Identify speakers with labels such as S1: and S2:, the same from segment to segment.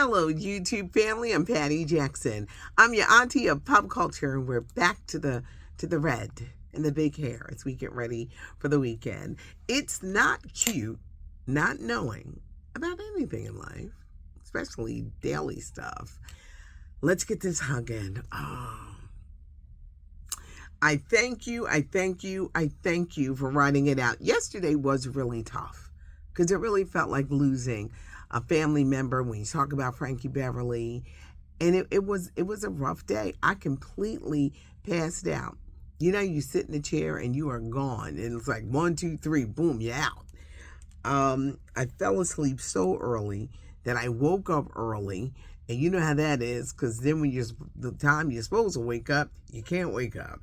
S1: Hello, YouTube family. I'm Patty Jackson. I'm your auntie of pop culture, and we're back to the red and the big hair as we get ready for the weekend. It's not cute not knowing about anything in life, especially daily stuff. Let's get this hug in. Oh, I thank you for writing it out. Yesterday was really tough because it really felt like losing a family member when you talk about Frankie, Beverly. And it was a rough day. I completely passed out. You know, you sit in a chair and you are gone. And it's like 1, 2, 3, boom, you're out. I fell asleep so early that I woke up early. And you know how that is, because then when the time you're supposed to wake up, you can't wake up.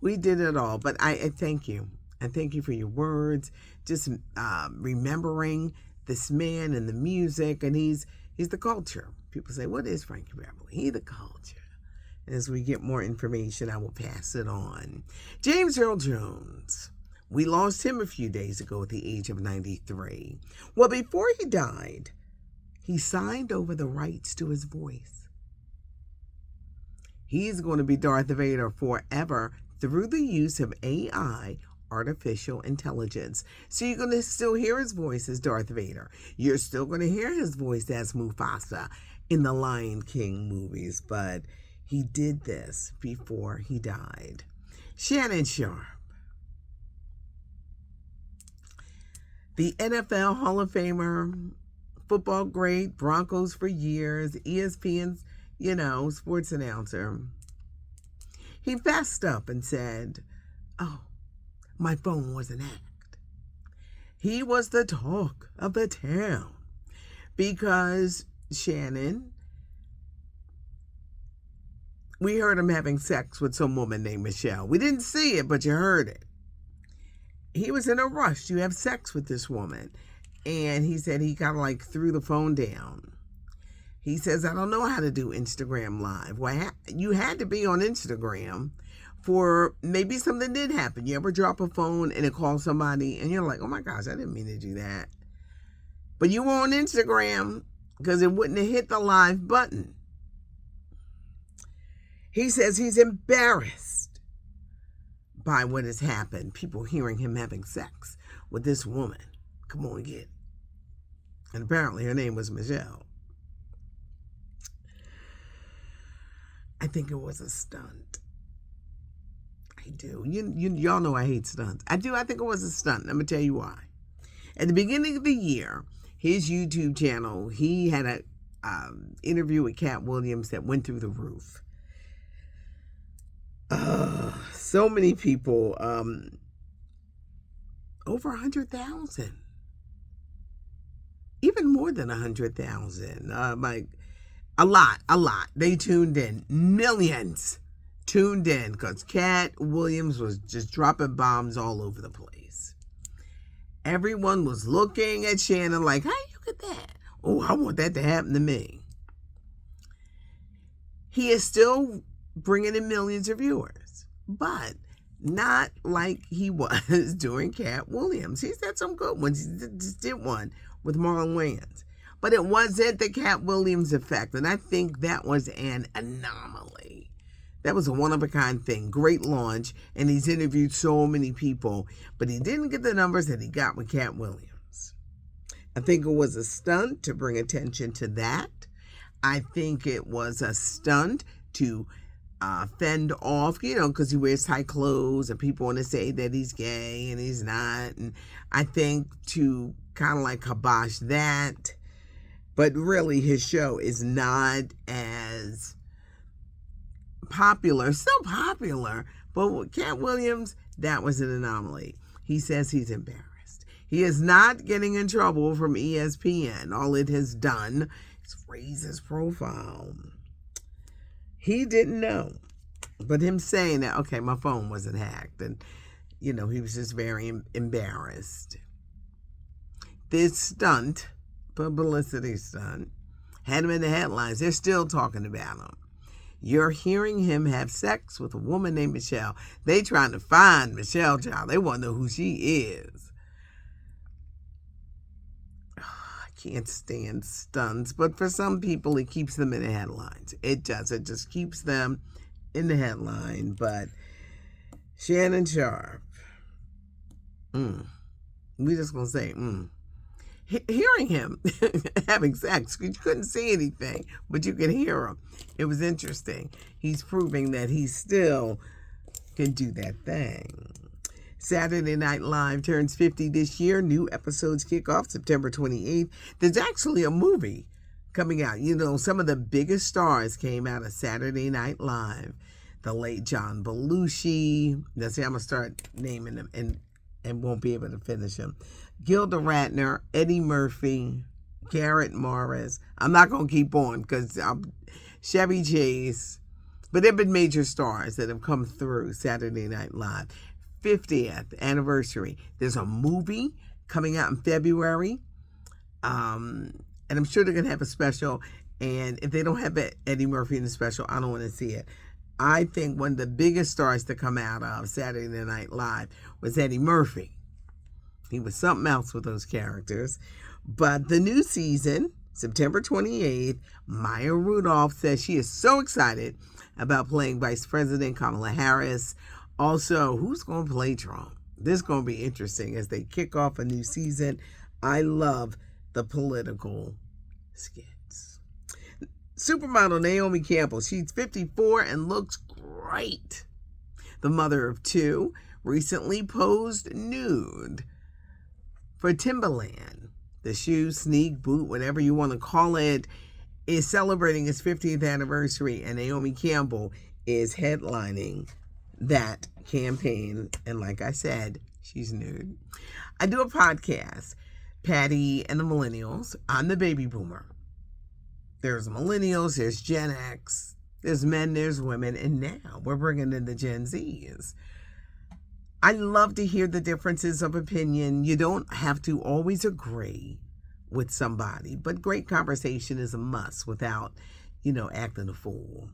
S1: We did it all. But I thank you. I thank you for your words. Just remembering this man and the music, and he's the culture. People say, what is Frankie Beverly? He's the culture. As we get more information, I will pass it on. James Earl Jones. We lost him a few days ago at the age of 93. Well, before he died, he signed over the rights to his voice. He's going to be Darth Vader forever through the use of AI, artificial intelligence. So you're going to still hear his voice as Darth Vader. You're still going to hear his voice as Mufasa in the Lion King movies, but he did this before he died. Shannon Sharpe. The NFL Hall of Famer, football great, Broncos for years, ESPN's, sports announcer. He fessed up and said, oh, my phone was an act. He was the talk of the town because Shannon, we heard him having sex with some woman named Michelle. We didn't see it, but you heard it. He was in a rush to have sex with this woman. And he said he kind of like threw the phone down. He says, I don't know how to do Instagram Live. Well, you had to be on Instagram for maybe something did happen. You ever drop a phone and it calls somebody and you're like, oh my gosh, I didn't mean to do that. But you were on Instagram because it wouldn't have hit the live button. He says he's embarrassed by what has happened. People hearing him having sex with this woman. Come on, get it. And apparently her name was Michelle. I think it was a stunt. I do. Y'all know I hate stunts. I do. I think it was a stunt. I'm going to tell you why. At the beginning of the year, his YouTube channel, he had a interview with Cat Williams that went through the roof. So many people, over 100,000. Even more than 100,000. Like a lot. They tuned in. Millions tuned in because Cat Williams was just dropping bombs all over the place. Everyone was looking at Shannon like, how you get that? Oh, I want that to happen to me. He is still bringing in millions of viewers, but not like he was during Cat Williams. He's had some good ones. He just did one with Marlon Wayans. But it wasn't the Cat Williams effect, and I think that was an anomaly. That was a one-of-a-kind thing. Great launch, and he's interviewed so many people, but he didn't get the numbers that he got with Cat Williams. I think it was a stunt to bring attention to that. I think it was a stunt to fend off, because he wears tight clothes and people want to say that he's gay and he's not. And I think to kind of like kibosh that. But really, his show is not as popular. Still popular. But with Cat Williams, that was an anomaly. He says he's embarrassed. He is not getting in trouble from ESPN. All it has done is raise his profile. He didn't know. But him saying that, okay, my phone wasn't hacked. And, he was just very embarrassed. This stunt, publicity stunt, had him in the headlines. They're still talking about him. You're hearing him have sex with a woman named Michelle. They trying to find Michelle, child. They want to know who she is. Oh, I can't stand stunts, but for some people, it keeps them in the headlines. It does. It just keeps them in the headline. But Shannon Sharpe, we just gonna say, hearing him having sex, you couldn't see anything, but you could hear him. It was interesting. He's proving that he still can do that thing. Saturday Night Live turns 50 this year. New episodes kick off September 28th. There's actually a movie coming out. You know, some of the biggest stars came out of Saturday Night Live. The late John Belushi. Let's see, I'm going to start naming them and won't be able to finish them. Gilda Radner, Eddie Murphy, Garrett Morris. I'm not going to keep on because Chevy Chase. But there have been major stars that have come through Saturday Night Live. 50th anniversary. There's a movie coming out in February. And I'm sure they're going to have a special. And if they don't have Eddie Murphy in the special, I don't want to see it. I think one of the biggest stars to come out of Saturday Night Live was Eddie Murphy. He was something else with those characters. But the new season, September 28th, Maya Rudolph says she is so excited about playing Vice President Kamala Harris. Also, who's going to play Trump? This is going to be interesting as they kick off a new season. I love the political skits. Supermodel Naomi Campbell, she's 54 and looks great. The mother of two recently posed nude for Timberland. The shoe, sneak, boot, whatever you want to call it, is celebrating its 50th anniversary, and Naomi Campbell is headlining that campaign. And like I said, she's nude. I do a podcast, Patty and the Millennials. I'm the baby boomer. There's millennials, there's Gen X, there's men, there's women, and now we're bringing in the Gen Zs. I love to hear the differences of opinion. You don't have to always agree with somebody, but great conversation is a must without, acting a fool.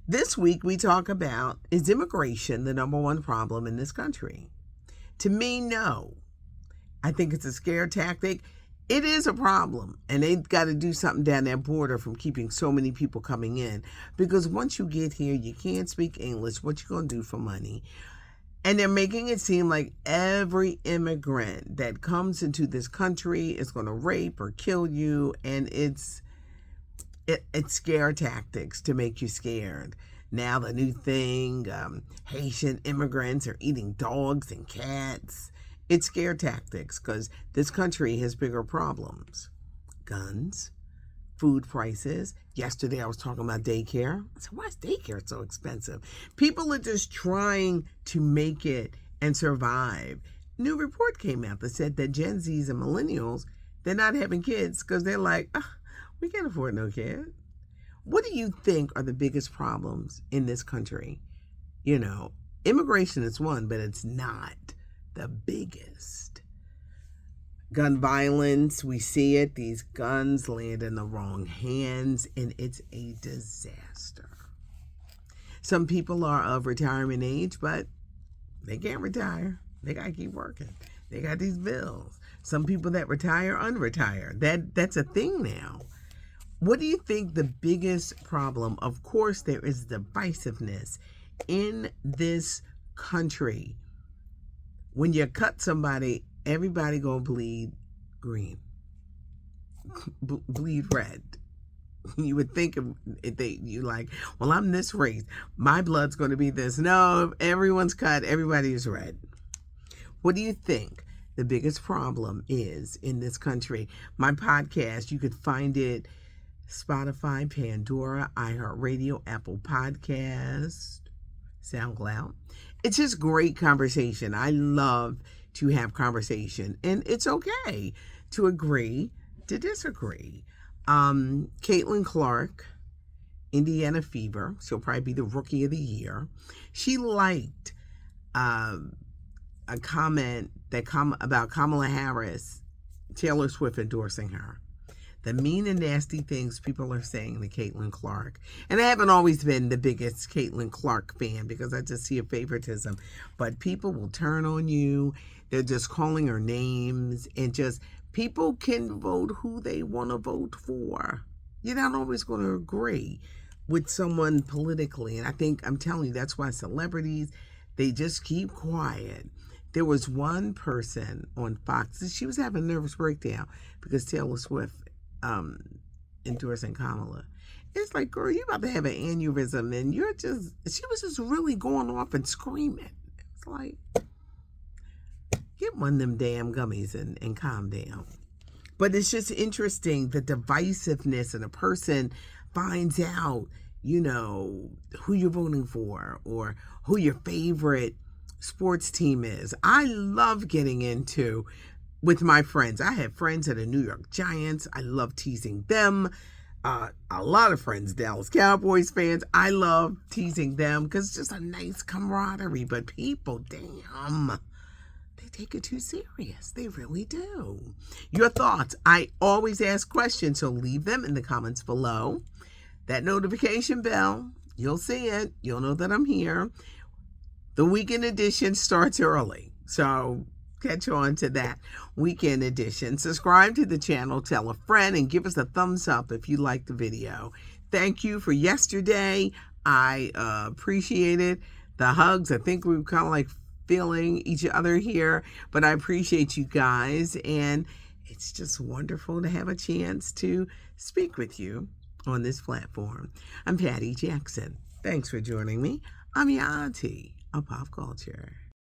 S1: This week we talk about, is immigration the number one problem in this country? To me, no. I think it's a scare tactic. It is a problem, and they've got to do something down that border from keeping so many people coming in, because once you get here, you can't speak English. What you going to do for money? And they're making it seem like every immigrant that comes into this country is going to rape or kill you, and it's scare tactics to make you scared. Now the new thing, Haitian immigrants are eating dogs and cats. It's scare tactics because this country has bigger problems. Guns, food prices. Yesterday I was talking about daycare. I said, why is daycare so expensive? People are just trying to make it and survive. New report came out that said that Gen Zs and millennials, they're not having kids because they're like, we can't afford no kid. What do you think are the biggest problems in this country? Immigration is one, but it's not the biggest. Gun violence, we see it. These guns land in the wrong hands, and it's a disaster. Some people are of retirement age, but they can't retire. They got to keep working. They got these bills. Some people that retire, unretire. That's a thing now. What do you think the biggest problem? Of course, there is divisiveness in this country. When you cut somebody, everybody gonna bleed green, bleed red. You would think you like, well, I'm this race, my blood's gonna be this. No, everyone's cut, everybody is red. What do you think the biggest problem is in this country? My podcast, you could find it Spotify, Pandora, iHeartRadio, Apple Podcast, SoundCloud. It's just great conversation. I love to have conversation, and it's okay to agree to disagree. Caitlin Clark, Indiana Fever, she'll probably be the Rookie of the Year. She liked a comment about Kamala Harris, Taylor Swift endorsing her. The mean and nasty things people are saying to Caitlin Clark. And I haven't always been the biggest Caitlin Clark fan because I just see a favoritism. But people will turn on you. They're just calling her names and just People can vote who they want to vote for. You're not always going to agree with someone politically. And I'm telling you, that's why celebrities, they just keep quiet. There was one person on Fox, she was having a nervous breakdown because Taylor Swift endorsing Kamala. It's like, girl, you about to have an aneurysm, and she was just really going off and screaming. It's like, get one of them damn gummies and calm down. But it's just interesting, the divisiveness, and a person finds out, who you're voting for or who your favorite sports team is. I love getting into with my friends. I have friends that are New York Giants. I love teasing them. A lot of friends, Dallas Cowboys fans. I love teasing them because it's just a nice camaraderie. But people, damn, they take it too serious. They really do. Your thoughts. I always ask questions, so leave them in the comments below. That notification bell, you'll see it. You'll know that I'm here. The weekend edition starts early, so catch on to that weekend edition. Subscribe to the channel, tell a friend, and give us a thumbs up if you liked the video. Thank you for yesterday. I appreciated the hugs. I think we were kind of like feeling each other here, but I appreciate you guys, and it's just wonderful to have a chance to speak with you on this platform. I'm Patty Jackson. Thanks for joining me. I'm your auntie of pop culture.